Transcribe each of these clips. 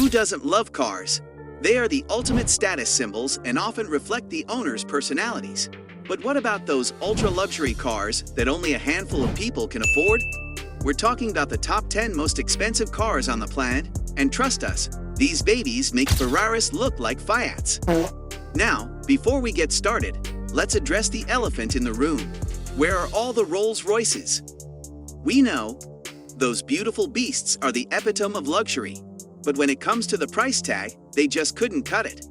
Who doesn't love cars? They are the ultimate status symbols and often reflect the owner's personalities. But what about those ultra-luxury cars that only a handful of people can afford? We're talking about the top 10 most expensive cars on the planet, and trust us, these babies make Ferraris look like Fiats. Now, before we get started, let's address the elephant in the room. Where are all the Rolls-Royces? We know those beautiful beasts are the epitome of luxury, but when it comes to the price tag, they just couldn't cut it.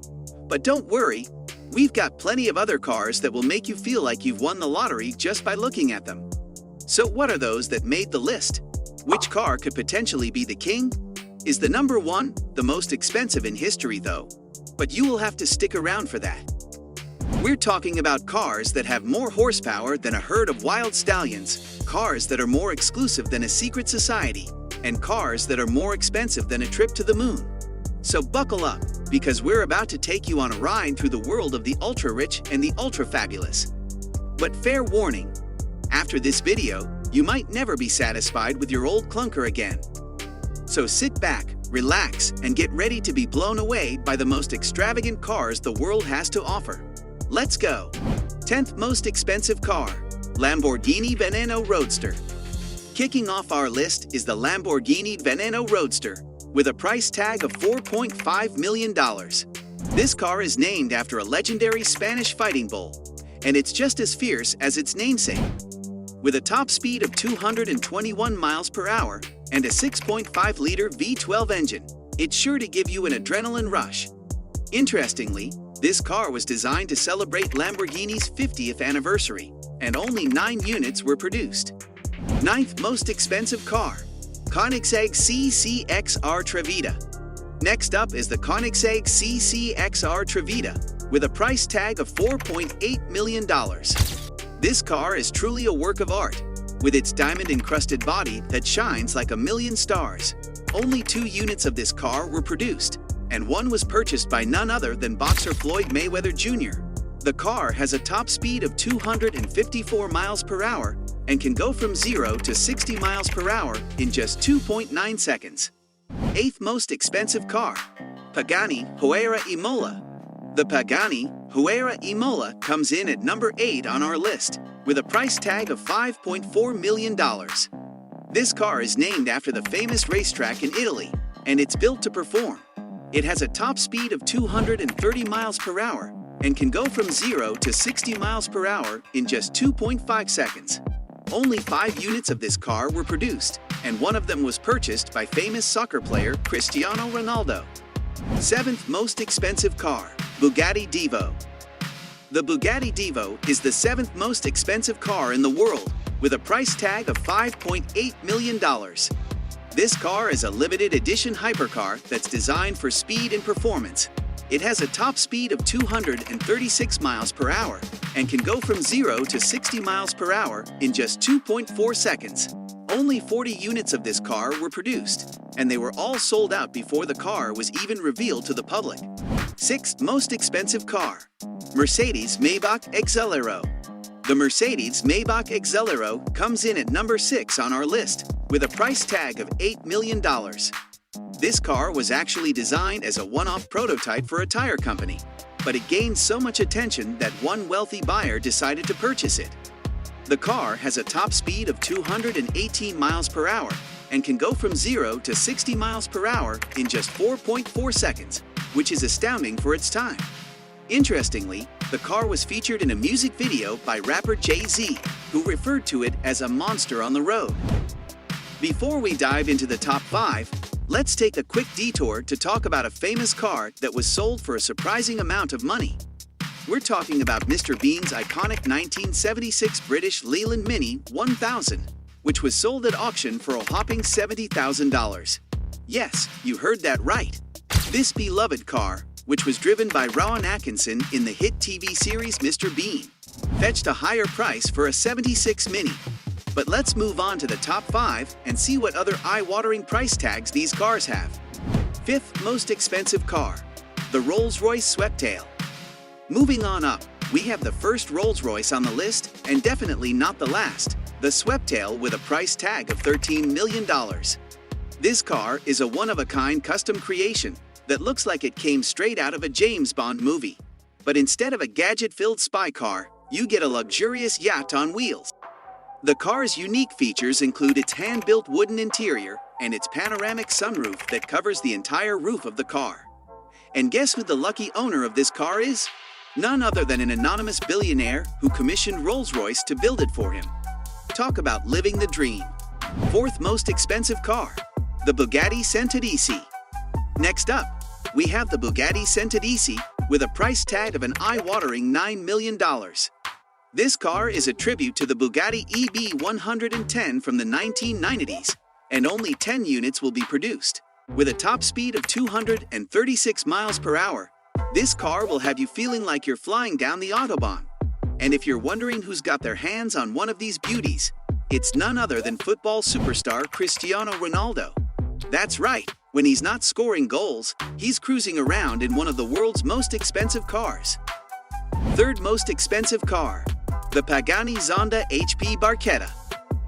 But don't worry, we've got plenty of other cars that will make you feel like you've won the lottery just by looking at them. So what are those that made the list? Which car could potentially be the king? Is the number one the most expensive in history though? But you will have to stick around for that. We're talking about cars that have more horsepower than a herd of wild stallions, cars that are more exclusive than a secret society, and cars that are more expensive than a trip to the moon. So buckle up, because we're about to take you on a ride through the world of the ultra-rich and the ultra-fabulous. But fair warning, after this video, you might never be satisfied with your old clunker again. So sit back, relax, and get ready to be blown away by the most extravagant cars the world has to offer. Let's go! 10th most expensive car, Lamborghini Veneno Roadster. Kicking off our list is the Lamborghini Veneno Roadster, with a price tag of $4.5 million. This car is named after a legendary Spanish fighting bull, and it's just as fierce as its namesake. With a top speed of 221 miles per hour and a 6.5-liter V12 engine, it's sure to give you an adrenaline rush. Interestingly, this car was designed to celebrate Lamborghini's 50th anniversary, and only 9 units were produced. 9th most expensive car, Koenigsegg CCXR Trevita. Next up is the Koenigsegg CCXR Trevita, with a price tag of $4.8 million. This car is truly a work of art, with its diamond-encrusted body that shines like a million stars. Only 2 units of this car were produced, and one was purchased by none other than boxer Floyd Mayweather Jr. The car has a top speed of 254 miles per hour and can go from 0 to 60 miles per hour in just 2.9 seconds. 8th most expensive car, Pagani Huayra Imola. The Pagani Huayra Imola comes in at number 8 on our list, with a price tag of $5.4 million. This car is named after the famous racetrack in Italy, and it's built to perform. It has a top speed of 230 miles per hour and can go from 0 to 60 miles per hour in just 2.5 seconds. Only 5 units of this car were produced, and one of them was purchased by famous soccer player Cristiano Ronaldo. 7th most expensive car, Bugatti Divo. The Bugatti Divo is the 7th most expensive car in the world, with a price tag of $5.8 million. This car is a limited edition hypercar that's designed for speed and performance. It has a top speed of 236 miles per hour and can go from 0 to 60 miles per hour in just 2.4 seconds. Only 40 units of this car were produced, and they were all sold out before the car was even revealed to the public. 6th most expensive car, Mercedes Maybach Exelero. The Mercedes Maybach Exelero comes in at number 6 on our list, with a price tag of $8 million. This car was actually designed as a one-off prototype for a tire company, but it gained so much attention that one wealthy buyer decided to purchase it. The car has a top speed of 218 miles per hour and can go from 0 to 60 miles per hour in just 4.4 seconds, which is astounding for its time. Interestingly, the car was featured in a music video by rapper Jay-Z, who referred to it as a monster on the road. Before we dive into the top 5, let's take a quick detour to talk about a famous car that was sold for a surprising amount of money. We're talking about Mr. Bean's iconic 1976 British Leyland Mini 1000, which was sold at auction for a whopping $70,000. Yes, you heard that right. This beloved car, which was driven by Rowan Atkinson in the hit TV series Mr. Bean, fetched a higher price for a 76 Mini. But let's move on to the top 5 and see what other eye-watering price tags these cars have. 5th most expensive car, the Rolls-Royce Sweptail. Moving on up, we have the first Rolls-Royce on the list, and definitely not the last, the Sweptail with a price tag of $13 million. This car is a one-of-a-kind custom creation that looks like it came straight out of a James Bond movie. But instead of a gadget-filled spy car, you get a luxurious yacht on wheels. The car's unique features include its hand-built wooden interior and its panoramic sunroof that covers the entire roof of the car. And guess who the lucky owner of this car is? None other than an anonymous billionaire who commissioned Rolls-Royce to build it for him. Talk about living the dream. Fourth most expensive car, the Bugatti Centodieci. Next up, we have the Bugatti Centodieci with a price tag of an eye-watering $9 million. This car is a tribute to the Bugatti EB110 from the 1990s, and only 10 units will be produced. With a top speed of 236 miles per hour, this car will have you feeling like you're flying down the Autobahn. And if you're wondering who's got their hands on one of these beauties, it's none other than football superstar Cristiano Ronaldo. That's right, when he's not scoring goals, he's cruising around in one of the world's most expensive cars. Third most expensive car, the Pagani Zonda HP Barchetta.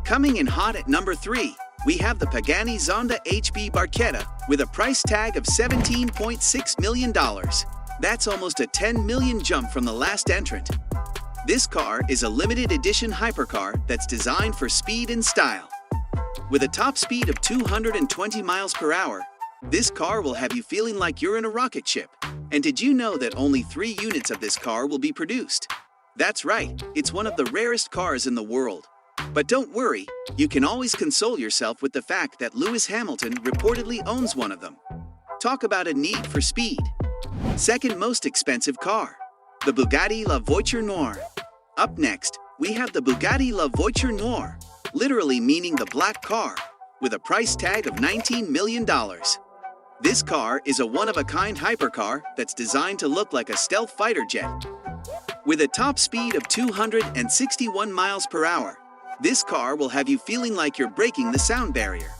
Coming in hot at number 3, we have the Pagani Zonda HP Barchetta with a price tag of $17.6 million. That's almost a $10 million jump from the last entrant. This car is a limited edition hypercar that's designed for speed and style. With a top speed of 220 miles per hour, this car will have you feeling like you're in a rocket ship. And did you know that only 3 units of this car will be produced? That's right, it's one of the rarest cars in the world. But don't worry, you can always console yourself with the fact that Lewis Hamilton reportedly owns one of them. Talk about a need for speed. Second most expensive car, the Bugatti La Voiture Noire. Up next, we have the Bugatti La Voiture Noire, literally meaning the black car, with a price tag of $19 million. This car is a one-of-a-kind hypercar that's designed to look like a stealth fighter jet. With a top speed of 261 miles per hour, this car will have you feeling like you're breaking the sound barrier.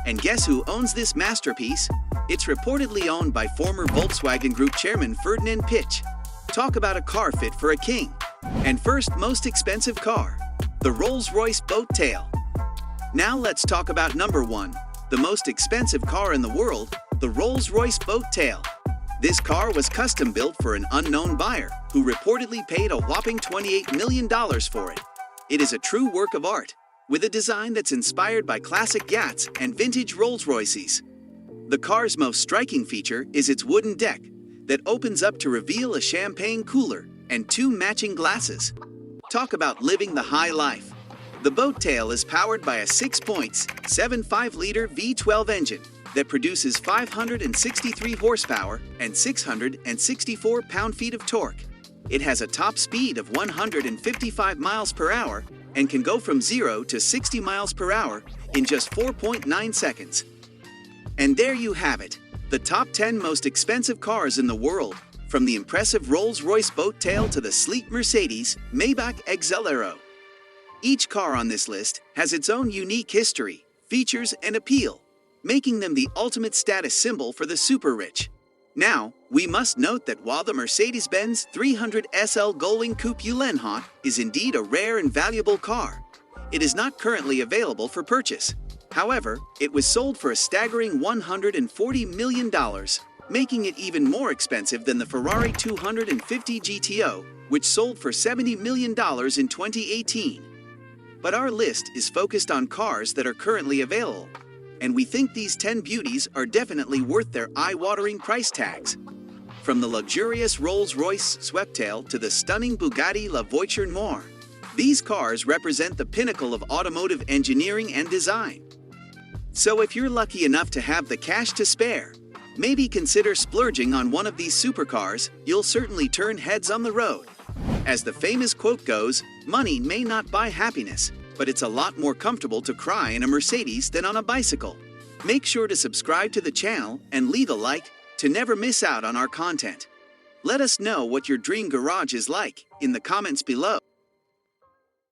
And guess who owns this masterpiece? It's reportedly owned by former Volkswagen Group chairman Ferdinand Piëch. Talk about a car fit for a king. And first most expensive car, the Rolls-Royce Boat Tail. Now let's talk about number 1, the most expensive car in the world, the Rolls-Royce Boat Tail. This car was custom built for an unknown buyer who reportedly paid a whopping $28 million for it. It is a true work of art, with a design that's inspired by classic yachts and vintage Rolls-Royces. The car's most striking feature is its wooden deck that opens up to reveal a champagne cooler and 2 matching glasses. Talk about living the high life. The Boat Tail is powered by a 6.75-liter V12 engine that produces 563 horsepower and 664 pound-feet of torque. It has a top speed of 155 miles per hour and can go from 0 to 60 miles per hour in just 4.9 seconds. And there you have it, the top 10 most expensive cars in the world, from the impressive Rolls-Royce Boat Tail to the sleek Mercedes Maybach Exelero. Each car on this list has its own unique history, features, and appeal, making them the ultimate status symbol for the super-rich. Now, we must note that while the Mercedes-Benz 300 SL Gullwing Coupe Uhlenhaut is indeed a rare and valuable car, it is not currently available for purchase. However, it was sold for a staggering $140 million, making it even more expensive than the Ferrari 250 GTO, which sold for $70 million in 2018. But our list is focused on cars that are currently available, and we think these 10 beauties are definitely worth their eye-watering price tags. From the luxurious Rolls-Royce Sweptail to the stunning Bugatti La Voiture Noire, these cars represent the pinnacle of automotive engineering and design. So if you're lucky enough to have the cash to spare, maybe consider splurging on one of these supercars. You'll certainly turn heads on the road. As the famous quote goes, money may not buy happiness, but it's a lot more comfortable to cry in a Mercedes than on a bicycle. Make sure to subscribe to the channel and leave a like to never miss out on our content. Let us know what your dream garage is like in the comments below.